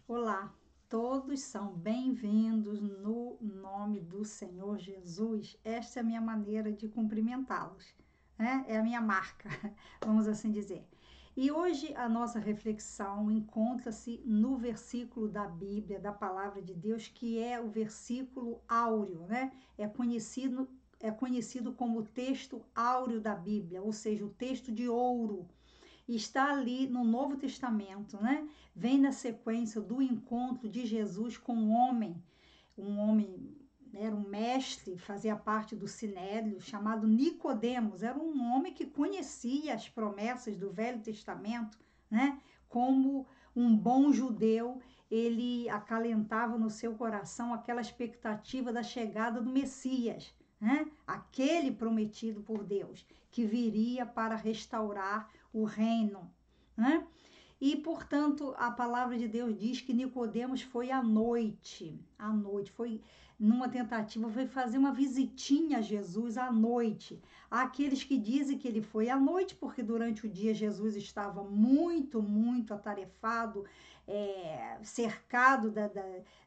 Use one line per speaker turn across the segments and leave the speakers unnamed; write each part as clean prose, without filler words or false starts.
Olá, todos são bem-vindos no nome do Senhor Jesus. Esta é a minha maneira de cumprimentá-los, né? É a minha marca, vamos assim dizer. E hoje a nossa reflexão encontra-se no versículo da Bíblia, da Palavra de Deus, que é o versículo áureo, né? É conhecido como o texto áureo da Bíblia, ou seja, o texto de ouro. Está ali no Novo Testamento, né? Vem na sequência do encontro de Jesus com um homem, era um mestre, fazia parte do Sinédrio, chamado Nicodemos, era um homem que conhecia as promessas do Velho Testamento, né? Como um bom judeu, ele acalentava no seu coração aquela expectativa da chegada do Messias, né? Aquele prometido por Deus, que viria para restaurar o reino, né? E, portanto, a palavra de Deus diz que Nicodemos foi à noite, foi numa tentativa, foi fazer uma visitinha a Jesus à noite. Há aqueles que dizem que ele foi à noite, porque durante o dia Jesus estava muito atarefado, cercado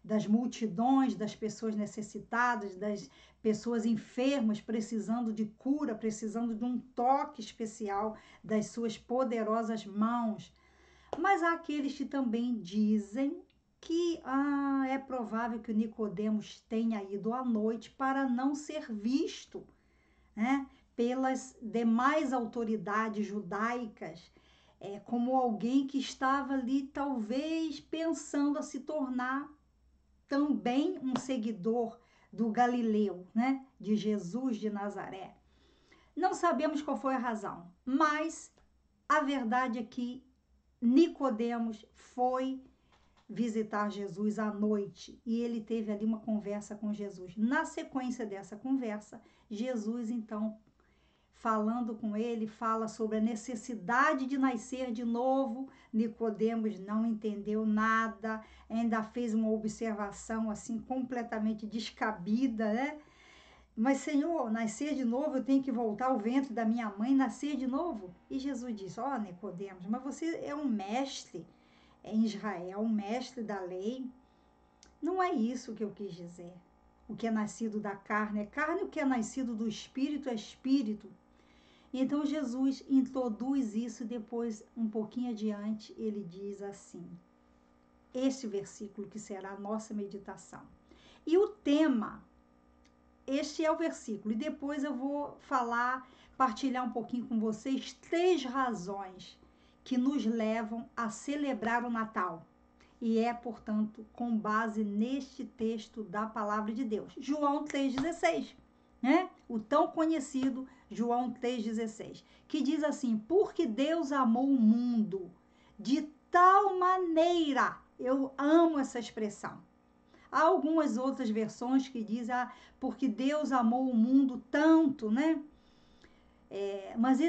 das multidões, das pessoas necessitadas, das pessoas enfermas, precisando de cura, precisando de um toque especial das suas poderosas mãos. Mas há aqueles que também dizem que é provável que o Nicodemos tenha ido à noite para não ser visto, né, pelas demais autoridades judaicas, como alguém que estava ali talvez pensando a se tornar também um seguidor do Galileu, né, de Jesus de Nazaré. Não sabemos qual foi a razão, mas a verdade é que Nicodemos foi visitar Jesus à noite e ele teve ali uma conversa com Jesus. Na sequência dessa conversa, Jesus então, falando com ele, fala sobre a necessidade de nascer de novo. Nicodemos não entendeu nada, ainda fez uma observação assim completamente descabida, né? Mas, Senhor, nascer de novo, eu tenho que voltar ao ventre da minha mãe, nascer de novo? E Jesus disse: ó, Nicodemos, mas você é um mestre em Israel, um mestre da lei. Não é isso que eu quis dizer. O que é nascido da carne é carne, o que é nascido do espírito é espírito. Então Jesus introduz isso e depois, um pouquinho adiante, ele diz assim: este versículo que será a nossa meditação. E o tema, este é o versículo. E depois eu vou falar, partilhar um pouquinho com vocês 3 razões que nos levam a celebrar o Natal. E é, portanto, com base neste texto da palavra de Deus. João 3,16, né? O tão conhecido João 3,16, que diz assim: porque Deus amou o mundo de tal maneira. Eu amo essa expressão. Há algumas outras versões que dizem, porque Deus amou o mundo tanto, né? Mas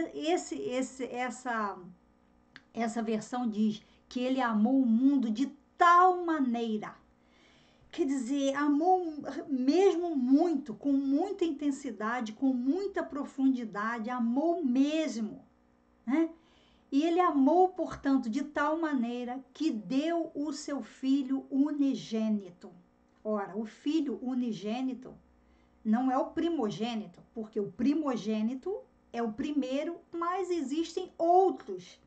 essa versão diz que ele amou o mundo de tal maneira. Quer dizer, amou mesmo muito, com muita intensidade, com muita profundidade, amou mesmo, né? E ele amou, portanto, de tal maneira que deu o seu filho unigênito. Ora, o filho unigênito não é o primogênito, porque o primogênito é o primeiro, mas existem outros,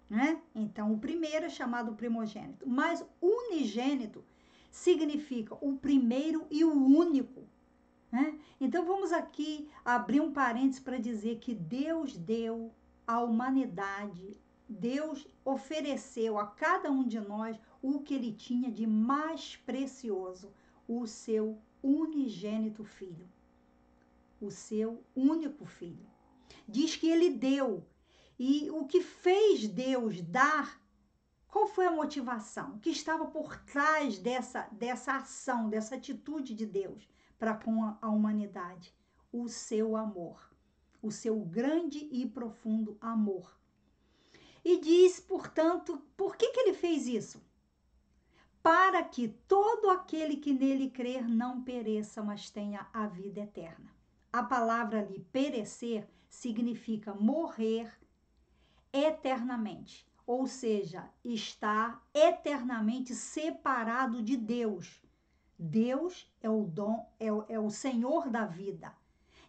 né? Então, o primeiro é chamado primogênito, mas unigênito significa o primeiro e o único, né? Então, vamos aqui abrir um parênteses para dizer que Deus deu à humanidade, Deus ofereceu a cada um de nós o que ele tinha de mais precioso, o seu unigênito filho, o seu único filho. Diz que ele deu. E o que fez Deus dar, qual foi a motivação? O que estava por trás dessa ação, dessa atitude de Deus para com a humanidade? O seu amor, o seu grande e profundo amor. E diz, portanto, por que ele fez isso? Para que todo aquele que nele crer não pereça, mas tenha a vida eterna. A palavra ali, perecer, significa morrer eternamente ou seja, está eternamente separado de Deus. Deus é o dom, é o Senhor da vida.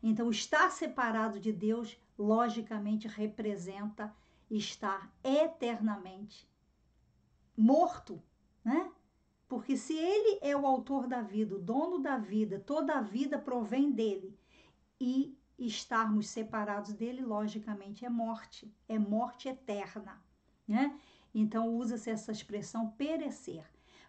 Então, estar separado de Deus, logicamente, representa estar eternamente morto, né? Porque se ele é o autor da vida, o dono da vida, toda a vida provém dele, e estarmos separados dele, logicamente, é morte eterna, né? Então, usa-se essa expressão perecer.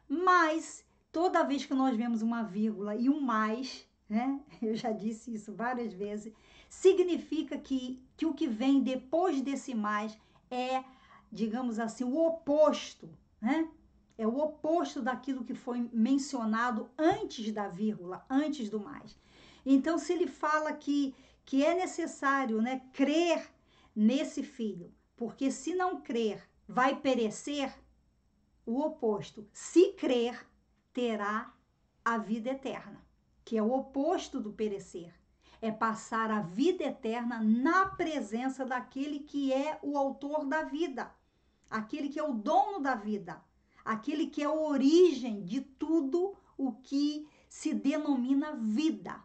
Mas, toda vez que nós vemos uma vírgula e um mais, né? Eu já disse isso várias vezes, significa que o que vem depois desse mais é, digamos assim, o oposto, né? É o oposto daquilo que foi mencionado antes da vírgula, antes do mais. Então, se ele fala que é necessário, né, crer nesse filho, porque se não crer, vai perecer, o oposto. Se crer, terá a vida eterna, que é o oposto do perecer. É passar a vida eterna na presença daquele que é o autor da vida, aquele que é o dono da vida, aquele que é a origem de tudo o que se denomina vida.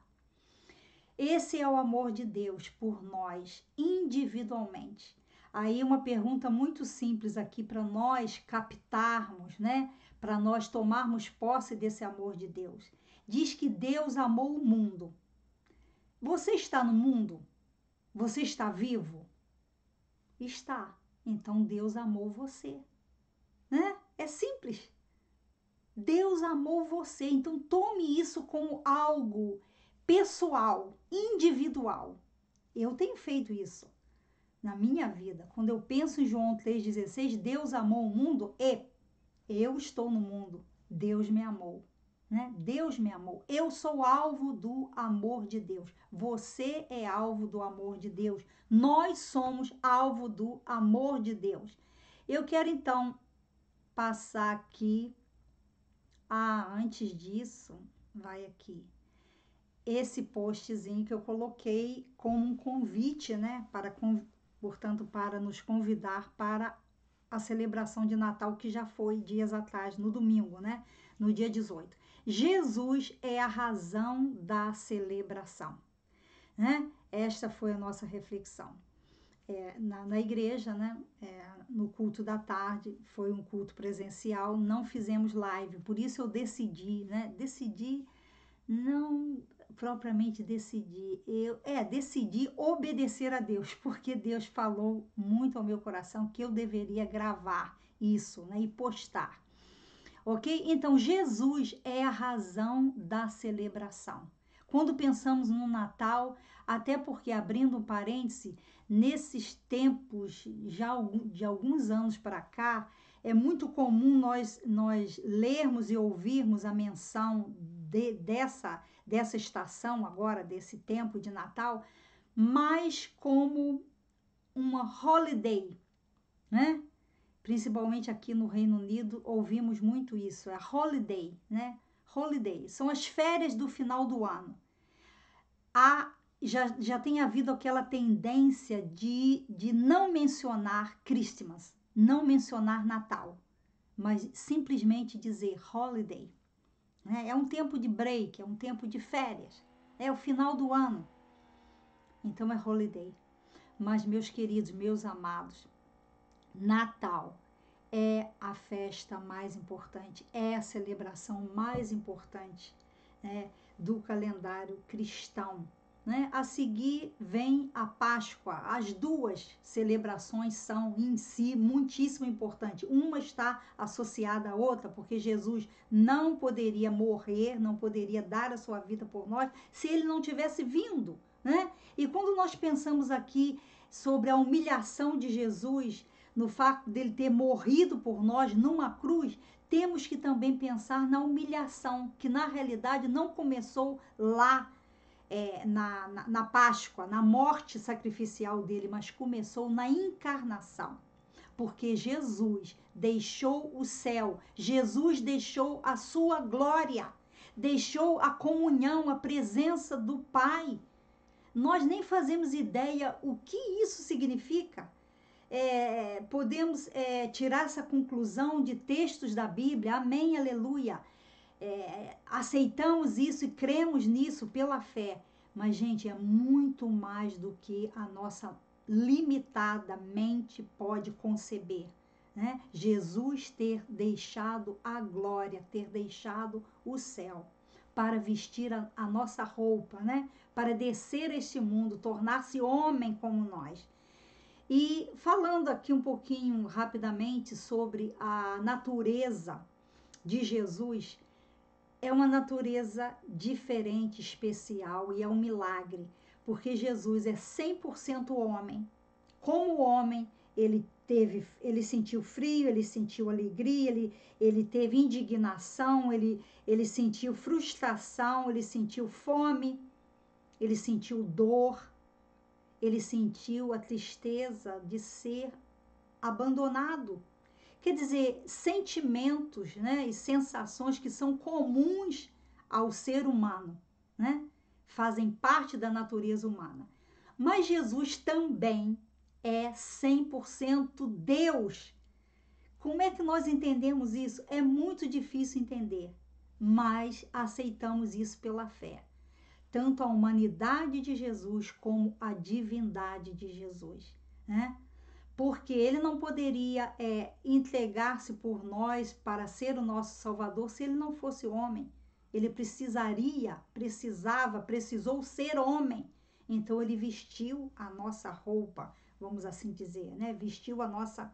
Esse é o amor de Deus por nós, individualmente. Aí uma pergunta muito simples aqui para nós captarmos, né? Para nós tomarmos posse desse amor de Deus. Diz que Deus amou o mundo. Você está no mundo? Você está vivo? Está. Então Deus amou você, né? É simples. Deus amou você. Então tome isso como algo pessoal, individual. Eu tenho feito isso na minha vida. Quando eu penso em João 3,16, Deus amou o mundo e eu estou no mundo. Deus me amou, né? Deus me amou. Eu sou alvo do amor de Deus. Você é alvo do amor de Deus. Nós somos alvo do amor de Deus. Eu quero então passar aqui. Antes disso, vai aqui. Esse postzinho que eu coloquei como um convite, né? Portanto, para nos convidar para a celebração de Natal que já foi dias atrás, no domingo, né? No dia 18. Jesus é a razão da celebração, né? Esta foi a nossa reflexão. Na igreja, né? No culto da tarde, foi um culto presencial, não fizemos live, por isso eu decidi, né? Não propriamente decidi, decidi obedecer a Deus, porque Deus falou muito ao meu coração que eu deveria gravar isso, né, e postar, ok? Então, Jesus é a razão da celebração. Quando pensamos no Natal, até porque, abrindo um parêntese, nesses tempos, já de alguns anos para cá, é muito comum nós lermos e ouvirmos a menção dessa estação agora, desse tempo de Natal, mais como uma holiday, né? Principalmente aqui no Reino Unido, ouvimos muito isso, é holiday, né? Holiday, são as férias do final do ano. Já tem havido aquela tendência de não mencionar Christmas, não mencionar Natal, mas simplesmente dizer holiday. Né? É um tempo de break, é um tempo de férias, é o final do ano. Então é holiday. Mas, meus queridos, meus amados, Natal é a festa mais importante, é a celebração mais importante, né, do calendário cristão. Né? A seguir vem a Páscoa. As duas celebrações são em si muitíssimo importantes. Uma está associada à outra, porque Jesus não poderia morrer, não poderia dar a sua vida por nós se ele não tivesse vindo. Né? E quando nós pensamos aqui sobre a humilhação de Jesus, no fato dele ter morrido por nós numa cruz, temos que também pensar na humilhação, que na realidade não começou lá, na Páscoa, na morte sacrificial dele, mas começou na encarnação. Porque Jesus deixou o céu, Jesus deixou a sua glória, deixou a comunhão, a presença do Pai. Nós nem fazemos ideia o que isso significa. podemos tirar essa conclusão de textos da Bíblia, amém, aleluia. Aceitamos isso e cremos nisso pela fé. Mas, gente, é muito mais do que a nossa limitada mente pode conceber, né? Jesus ter deixado a glória, ter deixado o céu para vestir a nossa roupa, né? Para descer este mundo, tornar-se homem como nós. E falando aqui um pouquinho rapidamente sobre a natureza de Jesus, é uma natureza diferente, especial, e é um milagre, porque Jesus é 100% homem. Como homem, ele sentiu frio, ele sentiu alegria, ele teve indignação, ele sentiu frustração, ele sentiu fome, ele sentiu dor, ele sentiu a tristeza de ser abandonado. Quer dizer, sentimentos, né, e sensações que são comuns ao ser humano, né? Fazem parte da natureza humana. Mas Jesus também é 100% Deus. Como é que nós entendemos isso? É muito difícil entender, mas aceitamos isso pela fé. Tanto a humanidade de Jesus como a divindade de Jesus, né? Porque ele não poderia entregar-se por nós para ser o nosso Salvador se ele não fosse homem. Ele precisou ser homem. Então ele vestiu a nossa roupa, vamos assim dizer, né? Vestiu a nossa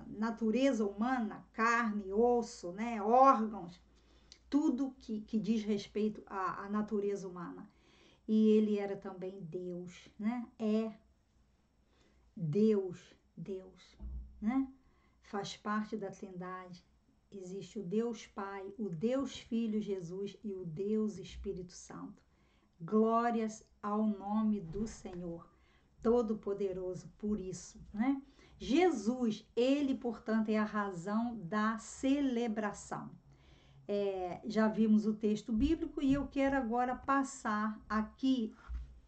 natureza humana, carne, osso, né? Órgãos, tudo que diz respeito à natureza humana. E ele era também Deus, né? Deus, né? Faz parte da Trindade. Existe o Deus Pai, o Deus Filho Jesus e o Deus Espírito Santo. Glórias ao nome do Senhor, Todo-Poderoso, por isso, né? Jesus, ele, portanto, é a razão da celebração. Já vimos o texto bíblico e eu quero agora passar aqui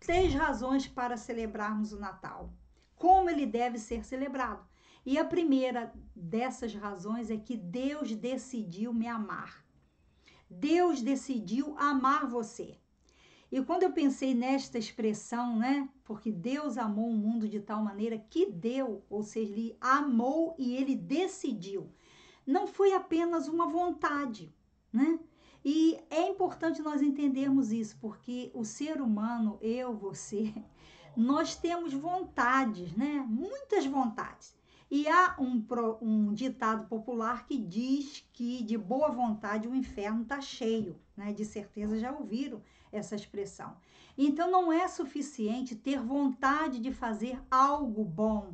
3 razões para celebrarmos o Natal. Como ele deve ser celebrado. E a primeira dessas razões é que Deus decidiu me amar. Deus decidiu amar você. E quando eu pensei nesta expressão, né? Porque Deus amou o mundo de tal maneira que deu, ou seja, ele amou e ele decidiu. Não foi apenas uma vontade, né? E é importante nós entendermos isso, porque o ser humano, eu, você, nós temos vontades, né? Muitas vontades. E há um ditado popular que diz que de boa vontade o inferno está cheio, né? De certeza já ouviram essa expressão. Então não é suficiente ter vontade de fazer algo bom.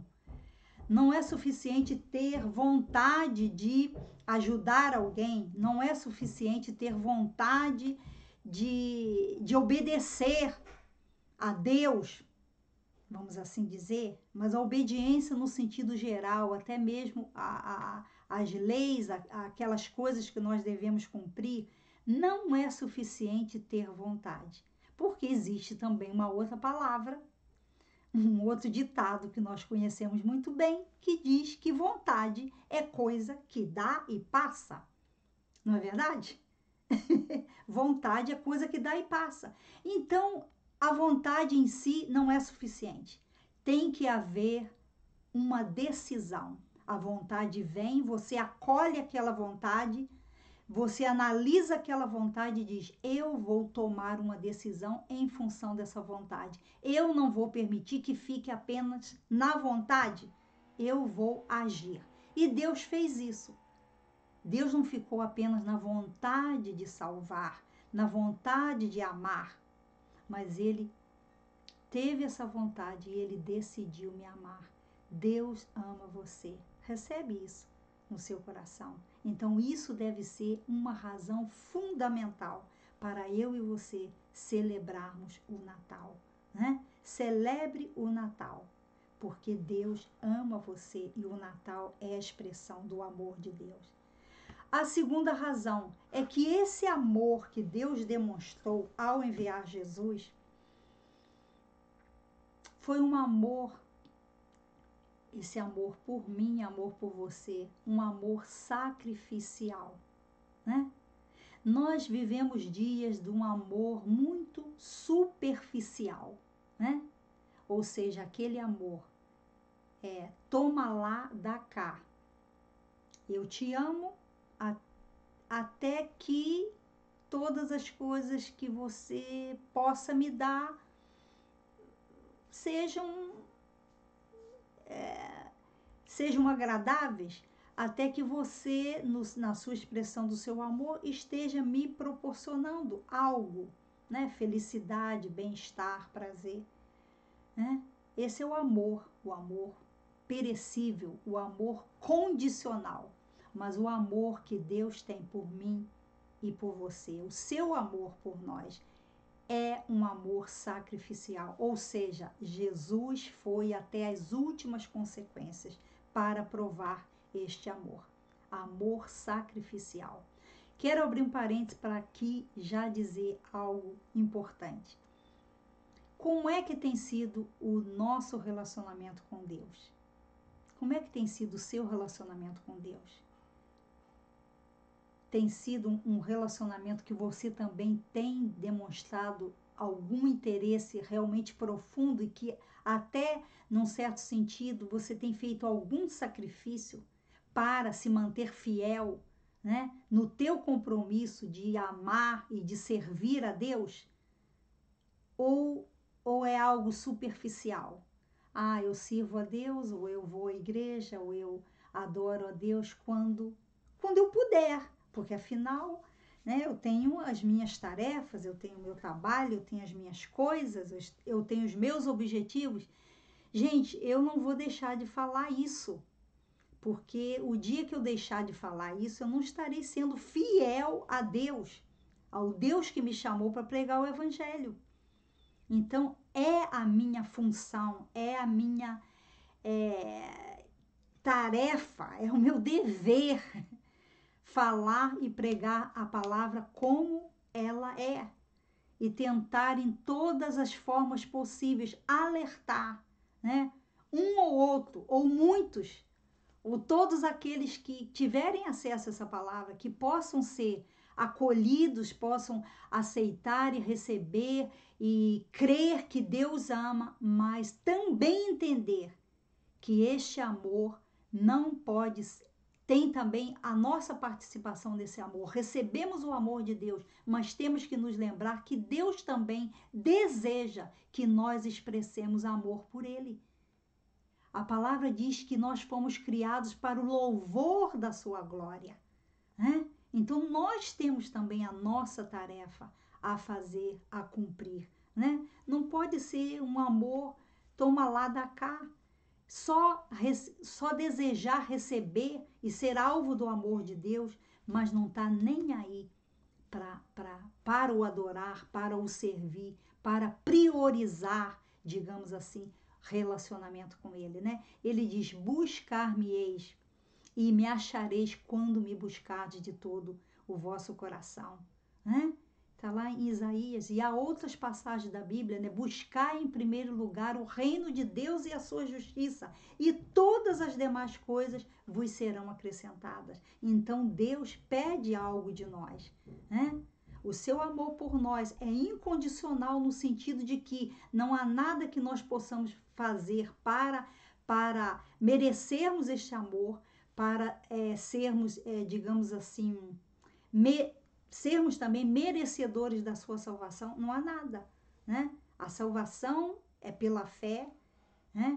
Não é suficiente ter vontade de ajudar alguém. Não é suficiente ter vontade de obedecer a Deus, vamos assim dizer, mas a obediência no sentido geral, até mesmo as leis, aquelas coisas que nós devemos cumprir, não é suficiente ter vontade, porque existe também uma outra palavra, um outro ditado que nós conhecemos muito bem, que diz que vontade é coisa que dá e passa. Não é verdade? Vontade é coisa que dá e passa. Então, a vontade em si não é suficiente. Tem que haver uma decisão. A vontade vem, você acolhe aquela vontade, você analisa aquela vontade e diz: eu vou tomar uma decisão em função dessa vontade. Eu não vou permitir que fique apenas na vontade. Eu vou agir. E Deus fez isso. Deus não ficou apenas na vontade de salvar, na vontade de amar, mas ele teve essa vontade e ele decidiu me amar. Deus ama você. Recebe isso no seu coração. Então, isso deve ser uma razão fundamental para eu e você celebrarmos o Natal, né? Celebre o Natal, porque Deus ama você e o Natal é a expressão do amor de Deus. A segunda razão é que esse amor que Deus demonstrou ao enviar Jesus foi um amor esse amor por mim, amor por você, um amor sacrificial, né? Nós vivemos dias de um amor muito superficial, né? Ou seja, aquele amor toma lá, dá cá. Eu te amo até que todas as coisas que você possa me dar sejam agradáveis, até que você, na sua expressão do seu amor, esteja me proporcionando algo, né? Felicidade, bem-estar, prazer, né? Esse é o amor perecível, o amor condicional, mas o amor que Deus tem por mim e por você, o seu amor por nós é um amor sacrificial, ou seja, Jesus foi até as últimas consequências para provar este amor sacrificial. Quero abrir um parênteses para aqui já dizer algo importante. Como é que tem sido o nosso relacionamento com Deus? Como é que tem sido o seu relacionamento com Deus? Tem sido um relacionamento que você também tem demonstrado algum interesse realmente profundo e que até, num certo sentido, você tem feito algum sacrifício para se manter fiel, né, no teu compromisso de amar e de servir a Deus? Ou é algo superficial? Ah, eu sirvo a Deus, ou eu vou à igreja, ou eu adoro a Deus quando eu puder, porque afinal, né, eu tenho as minhas tarefas, eu tenho o meu trabalho, eu tenho as minhas coisas, eu tenho os meus objetivos. Gente, eu não vou deixar de falar isso, porque o dia que eu deixar de falar isso, eu não estarei sendo fiel a Deus, ao Deus que me chamou para pregar o Evangelho. Então, é a minha função, é a minha tarefa, é o meu dever falar e pregar a palavra como ela é e tentar em todas as formas possíveis alertar, né, um ou outro, ou muitos, ou todos aqueles que tiverem acesso a essa palavra, que possam ser acolhidos, possam aceitar e receber e crer que Deus ama, mas também entender que este amor não pode ser. Tem também a nossa participação nesse amor. Recebemos o amor de Deus, mas temos que nos lembrar que Deus também deseja que nós expressemos amor por Ele. A palavra diz que nós fomos criados para o louvor da sua glória, né? Então, nós temos também a nossa tarefa a fazer, a cumprir, né? Não pode ser um amor toma lá da cá. Só desejar receber e ser alvo do amor de Deus, mas não está nem aí para o adorar, para o servir, para priorizar, digamos assim, relacionamento com Ele, né? Ele diz: buscar-me-eis e me achareis quando me buscardes de todo o vosso coração, né? Está lá em Isaías, e há outras passagens da Bíblia, né? Buscar em primeiro lugar o reino de Deus e a sua justiça, e todas as demais coisas vos serão acrescentadas. Então Deus pede algo de nós, né? O seu amor por nós é incondicional no sentido de que não há nada que nós possamos fazer para merecermos este amor, para sermos, digamos assim, sermos também merecedores da sua salvação. Não há nada, né? A salvação é pela fé, né?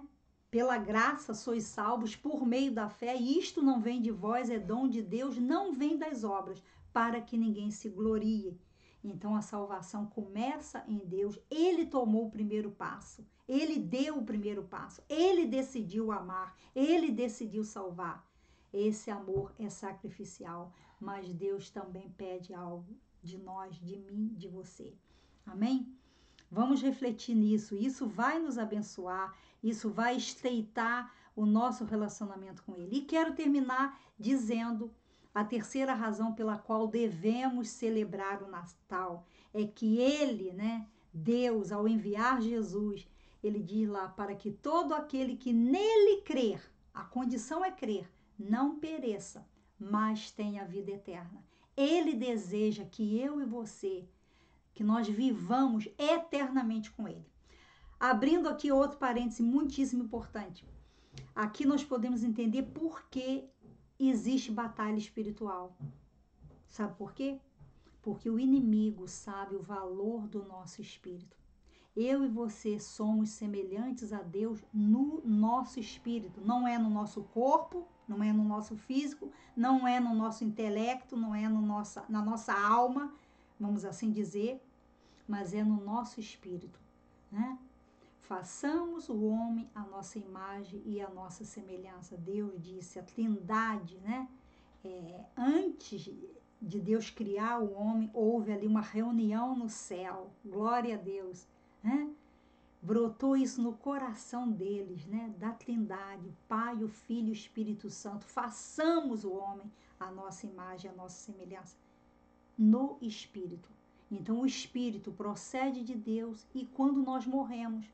Pela graça sois salvos por meio da fé, e isto não vem de vós, é dom de Deus, não vem das obras, para que ninguém se glorie. Então a salvação começa em Deus. Ele tomou o primeiro passo, ele deu o primeiro passo, ele decidiu amar, ele decidiu salvar. Esse amor é sacrificial, mas Deus também pede algo de nós, de mim, de você. Amém? Vamos refletir nisso. Isso vai nos abençoar, isso vai estreitar o nosso relacionamento com Ele. E quero terminar dizendo a terceira razão pela qual devemos celebrar o Natal é que Ele, né, Deus, ao enviar Jesus, Ele diz lá, para que todo aquele que nele crer, a condição é crer, não pereça, mas tenha vida eterna. Ele deseja que eu e você, que nós vivamos eternamente com ele. Abrindo aqui outro parêntese muitíssimo importante. Aqui nós podemos entender por que existe batalha espiritual. Sabe por quê? Porque o inimigo sabe o valor do nosso espírito. Eu e você somos semelhantes a Deus no nosso espírito. Não é no nosso corpo, não é no nosso físico, não é no nosso intelecto, não é na nossa alma, vamos assim dizer, mas é no nosso espírito, né? Façamos o homem a nossa imagem e a nossa semelhança. Deus disse, a trindade, né? Antes de Deus criar o homem, houve ali uma reunião no céu. Glória a Deus, né? Brotou isso no coração deles, né? Da trindade, o Pai, o Filho e o Espírito Santo. Façamos o homem a nossa imagem, a nossa semelhança. No Espírito. Então, o Espírito procede de Deus e quando nós morremos,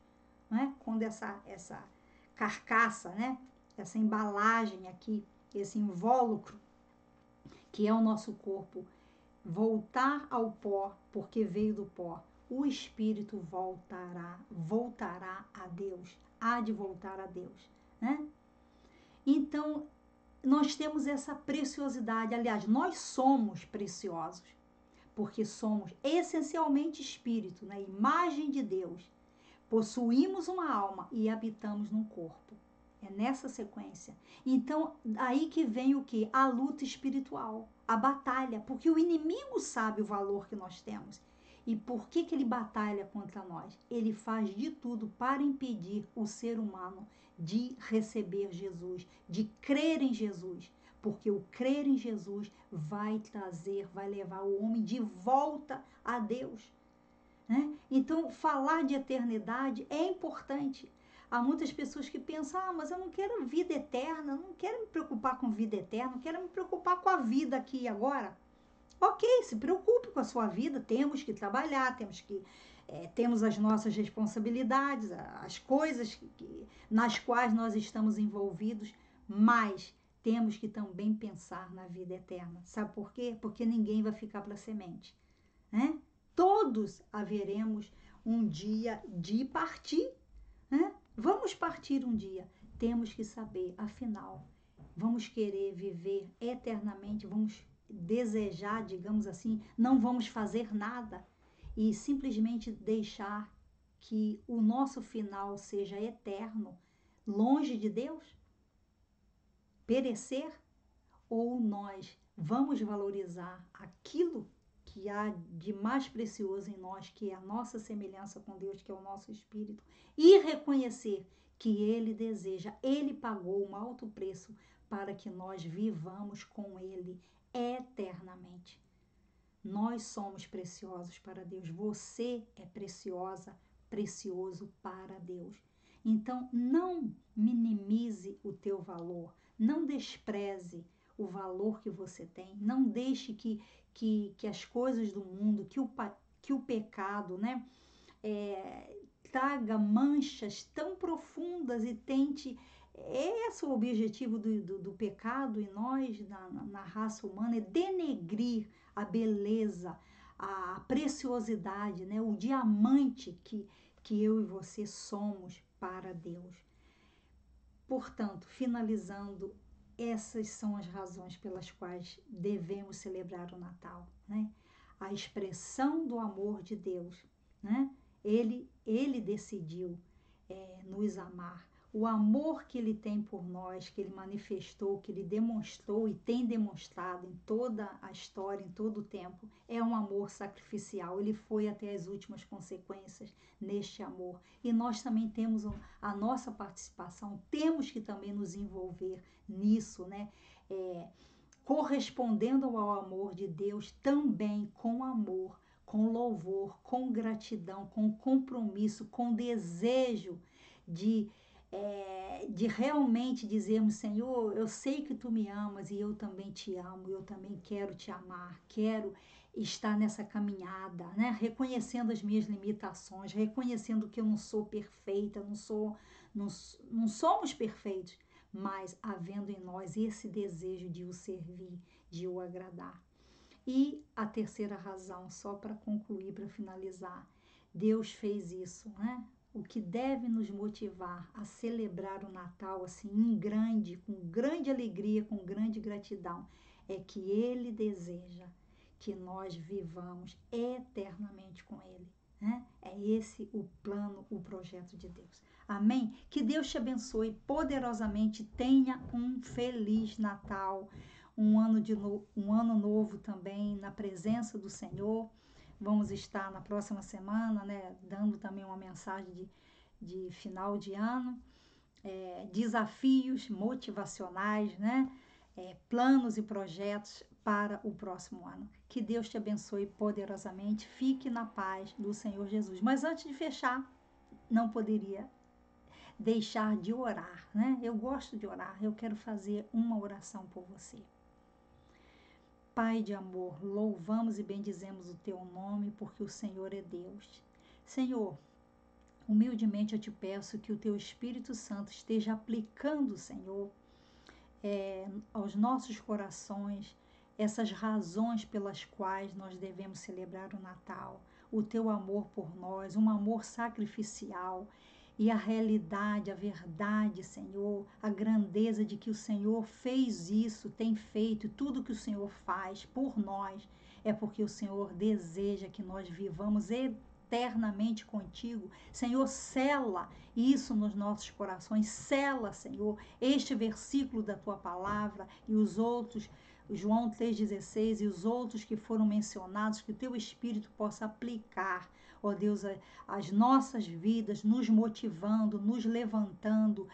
né? Quando essa carcaça, né? Essa embalagem aqui, esse invólucro, que é o nosso corpo, voltar ao pó, porque veio do pó, o espírito voltará a Deus, há de voltar a Deus, né? Então, nós temos essa preciosidade, aliás, nós somos preciosos, porque somos essencialmente espírito, né? Imagem de Deus, possuímos uma alma e habitamos num corpo. É nessa sequência. Então, aí que vem o que? A luta espiritual, a batalha, porque o inimigo sabe o valor que nós temos. E por que ele batalha contra nós? Ele faz de tudo para impedir o ser humano de receber Jesus, de crer em Jesus. Porque o crer em Jesus vai levar o homem de volta a Deus. Né? Então, falar de eternidade é importante. Há muitas pessoas que pensam, mas eu não quero vida eterna, não quero me preocupar com vida eterna, não quero me preocupar com a vida aqui e agora. Ok, se preocupe com a sua vida, temos que trabalhar, temos as nossas responsabilidades, as coisas nas quais nós estamos envolvidos, mas temos que também pensar na vida eterna. Sabe por quê? Porque ninguém vai ficar para semente, né? Todos haveremos um dia de partir, né? Vamos partir um dia. Temos que saber, afinal, vamos querer viver eternamente, vamos desejar, digamos assim, não vamos fazer nada e simplesmente deixar que o nosso final seja eterno, longe de Deus? Perecer? Ou nós vamos valorizar aquilo que há de mais precioso em nós, que é a nossa semelhança com Deus, que é o nosso espírito, e reconhecer que Ele deseja, Ele pagou um alto preço para que nós vivamos com Ele eternamente. Nós somos preciosos para Deus, você é preciosa, precioso para Deus. Então, não minimize o teu valor, não despreze o valor que você tem, não deixe que as coisas do mundo, que o pecado, né, traga manchas tão profundas e tente. Esse é o objetivo do pecado em nós, na raça humana, é denegrir a beleza, a preciosidade, né, o diamante que eu e você somos para Deus. Portanto, finalizando, essas são as razões pelas quais devemos celebrar o Natal, né? A expressão do amor de Deus, né? Ele decidiu nos amar. O amor que Ele tem por nós, que Ele manifestou, que Ele demonstrou e tem demonstrado em toda a história, em todo o tempo, é um amor sacrificial. Ele foi até as últimas consequências neste amor. E nós também temos a nossa participação, temos que também nos envolver nisso, né? Correspondendo ao amor de Deus também com amor, com louvor, com gratidão, com compromisso, com desejo de de realmente dizermos, Senhor, eu sei que tu me amas e eu também te amo, eu também quero te amar, quero estar nessa caminhada, né? Reconhecendo as minhas limitações, reconhecendo que eu não sou perfeita, não somos perfeitos, mas havendo em nós esse desejo de o servir, de o agradar. E a terceira razão, só para concluir, para finalizar, Deus fez isso, né? O que deve nos motivar a celebrar o Natal assim em grande, com grande alegria, com grande gratidão, é que Ele deseja que nós vivamos eternamente com Ele, né? É esse o plano, o projeto de Deus. Amém? Que Deus te abençoe poderosamente. Tenha um feliz Natal, um ano novo também na presença do Senhor. Vamos estar na próxima semana, né, dando também uma mensagem de final de ano, desafios motivacionais, né, planos e projetos para o próximo ano. Que Deus te abençoe poderosamente. Fique na paz do Senhor Jesus. Mas antes de fechar, não poderia deixar de orar, né? Eu gosto de orar. Eu quero fazer uma oração por você. Pai de amor, louvamos e bendizemos o teu nome, porque o Senhor é Deus. Senhor, humildemente eu te peço que o teu Espírito Santo esteja aplicando, Senhor, aos nossos corações essas razões pelas quais nós devemos celebrar o Natal, o teu amor por nós, um amor sacrificial. E a realidade, a verdade, Senhor, a grandeza de que o Senhor fez isso, tem feito, e tudo que o Senhor faz por nós é porque o Senhor deseja que nós vivamos eternamente contigo. Senhor, sela isso nos nossos corações, sela, Senhor, este versículo da tua palavra e os outros, João 3,16 e os outros que foram mencionados, que o teu Espírito possa aplicar, ó Deus, as nossas vidas, nos motivando, nos levantando,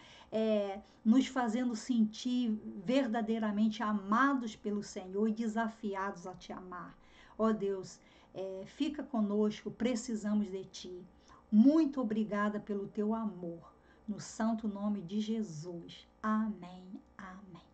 nos fazendo sentir verdadeiramente amados pelo Senhor e desafiados a te amar. Ó Deus, fica conosco, precisamos de ti. Muito obrigada pelo teu amor. No santo nome de Jesus. Amém. Amém.